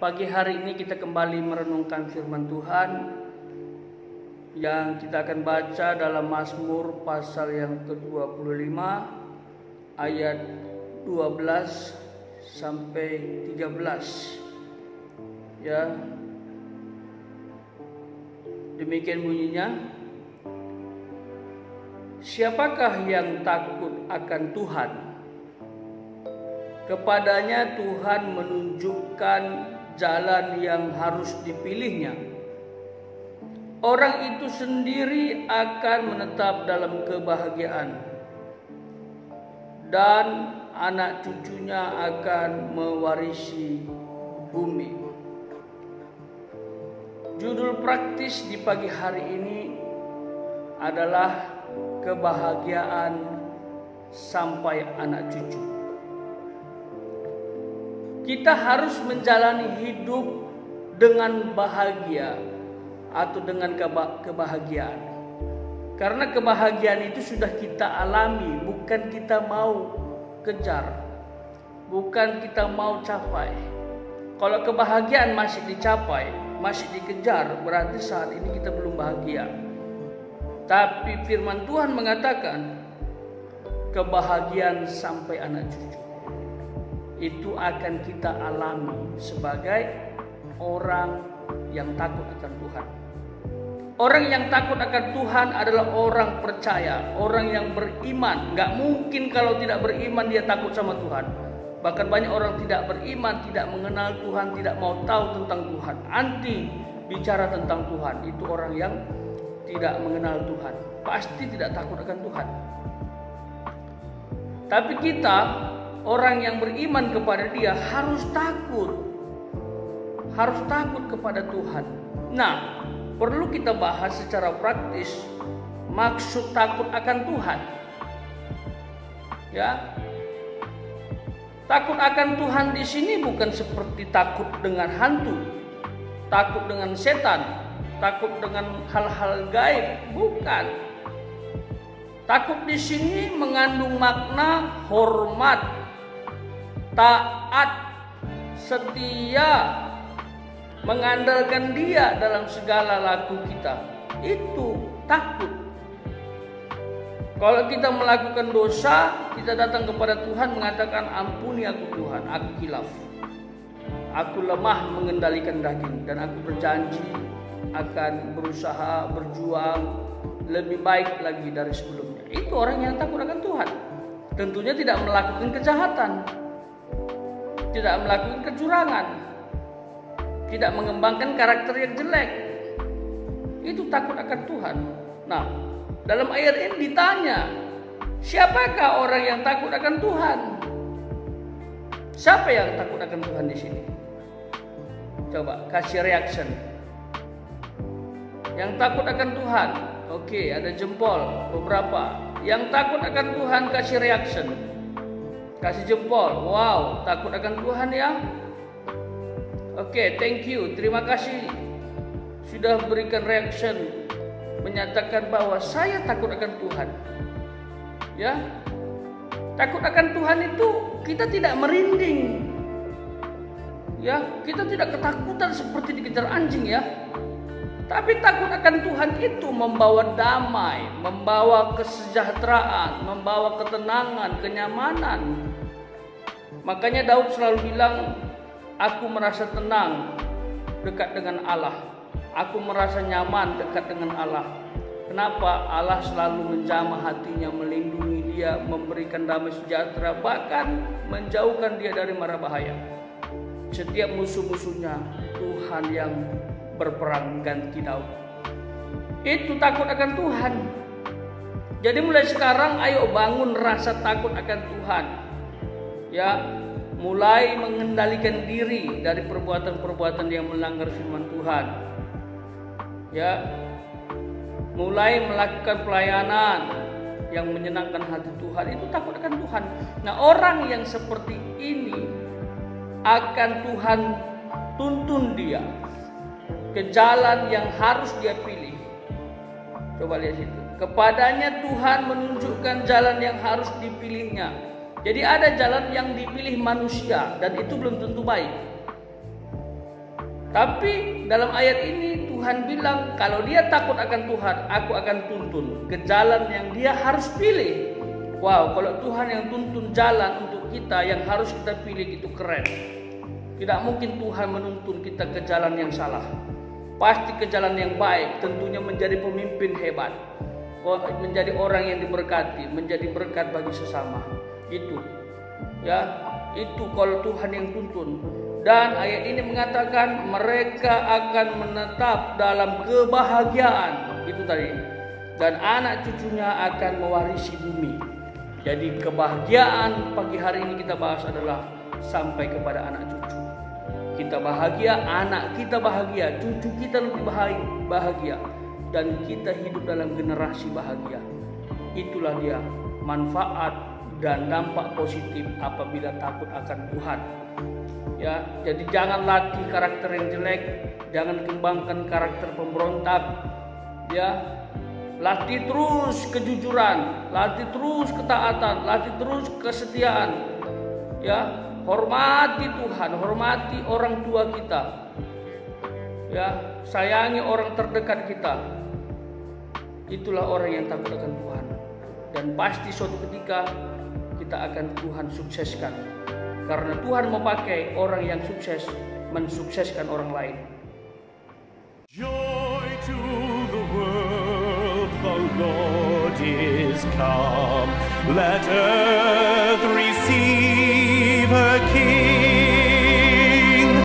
pagi hari ini kita kembali merenungkan firman Tuhan yang kita akan baca dalam Mazmur pasal yang ke-25 ayat 12 sampai 13. Ya. Demikian bunyinya. Siapakah yang takut akan Tuhan? Kepadanya Tuhan menunjukkan jalan yang harus dipilihnya. Orang itu sendiri akan menetap dalam kebahagiaan, dan anak cucunya akan mewarisi bumi. Judul praktis di pagi hari ini adalah kebahagiaan sampai anak cucu. Kita harus menjalani hidup dengan bahagia atau dengan kebahagiaan. Karena kebahagiaan itu sudah kita alami, bukan kita mau kejar, bukan kita mau capai. Kalau kebahagiaan masih dicapai, masih dikejar, berarti saat ini kita belum bahagia. Tapi firman Tuhan mengatakan kebahagiaan sampai anak cucu itu akan kita alami sebagai orang yang takut akan Tuhan. Orang yang takut akan Tuhan adalah orang percaya, orang yang beriman. Gak mungkin kalau tidak beriman dia takut sama Tuhan. Bahkan banyak orang tidak beriman, tidak mengenal Tuhan, tidak mau tahu tentang Tuhan, anti bicara tentang Tuhan. Itu orang yang tidak mengenal Tuhan, pasti tidak takut akan Tuhan. Tapi kita, orang yang beriman kepada Dia, harus takut kepada Tuhan. Nah, perlu kita bahas secara praktis maksud takut akan Tuhan. Ya, takut akan Tuhan di sini bukan seperti takut dengan hantu, takut dengan setan, takut dengan hal-hal gaib, bukan. Takut di sini mengandung makna hormat, taat, setia, mengandalkan Dia dalam segala laku kita. Itu takut. Kalau kita melakukan dosa, kita datang kepada Tuhan mengatakan, ampuni aku Tuhan, aku khilaf, aku lemah mengendalikan daging, dan aku berjanji akan berusaha berjuang lebih baik lagi dari sebelumnya. Itu orang yang takut akan Tuhan. Tentunya tidak melakukan kejahatan, tidak melakukan kecurangan, tidak mengembangkan karakter yang jelek. Itu takut akan Tuhan. Nah, dalam ayat ini ditanya, siapakah orang yang takut akan Tuhan? Siapa yang takut akan Tuhan di sini? Coba kasih reaction. Yang takut akan Tuhan. Oke, ada jempol beberapa. Yang takut akan Tuhan kasih reaction. Kasih jempol. Wow, takut akan Tuhan ya. Oke, thank you. Terima kasih sudah berikan reaction, menyatakan bahwa saya takut akan Tuhan. Ya. Takut akan Tuhan itu kita tidak merinding. Ya, kita tidak ketakutan seperti dikejar anjing ya. Tapi takut akan Tuhan itu membawa damai, membawa kesejahteraan, membawa ketenangan, kenyamanan. Makanya Daud selalu bilang, aku merasa tenang dekat dengan Allah. Aku merasa nyaman dekat dengan Allah. Kenapa? Allah selalu menjamah hatinya, melindungi dia, memberikan damai sejahtera, bahkan menjauhkan dia dari mara bahaya. Setiap musuh-musuhnya Tuhan yang berperang ganti Daud. Itu takut akan Tuhan. Jadi mulai sekarang ayo bangun rasa takut akan Tuhan. Ya, mulai mengendalikan diri dari perbuatan-perbuatan yang melanggar firman Tuhan. Ya, mulai melakukan pelayanan yang menyenangkan hati Tuhan. Itu takut akan Tuhan. Nah, orang yang seperti ini akan Tuhan tuntun dia ke jalan yang harus dia pilih. Coba lihat situ. Kepadanya Tuhan menunjukkan jalan yang harus dipilihnya. Jadi ada jalan yang dipilih manusia dan itu belum tentu baik. Tapi dalam ayat ini Tuhan bilang kalau dia takut akan Tuhan, aku akan tuntun ke jalan yang dia harus pilih. Wow, kalau Tuhan yang tuntun jalan untuk kita yang harus kita pilih, itu keren. Tidak mungkin Tuhan menuntun kita ke jalan yang salah. Pasti ke jalan yang baik, tentunya menjadi pemimpin hebat, menjadi orang yang diberkati, menjadi berkat bagi sesama. Itu ya, itu kalau Tuhan yang tuntun. Dan ayat ini mengatakan mereka akan menetap dalam kebahagiaan, itu tadi. Dan anak cucunya akan mewarisi bumi. Jadi kebahagiaan pagi hari ini kita bahas adalah sampai kepada anak cucu. Kita bahagia, anak kita bahagia, cucu kita lebih bahagia, dan kita hidup dalam generasi bahagia. Itulah dia manfaat dan dampak positif apabila takut akan Tuhan. Ya, jadi jangan latih karakter yang jelek, jangan kembangkan karakter pemberontak. Ya, latih terus kejujuran, latih terus ketaatan, latih terus kesetiaan. Ya, hormati Tuhan, hormati orang tua kita. Ya, sayangi orang terdekat kita. Itulah orang yang takut akan Tuhan. Dan pasti suatu ketika kita akan Tuhan sukseskan. Karena Tuhan mau pakai orang yang sukses mensukseskan orang lain. Joy to the world, the Lord is come. Let earth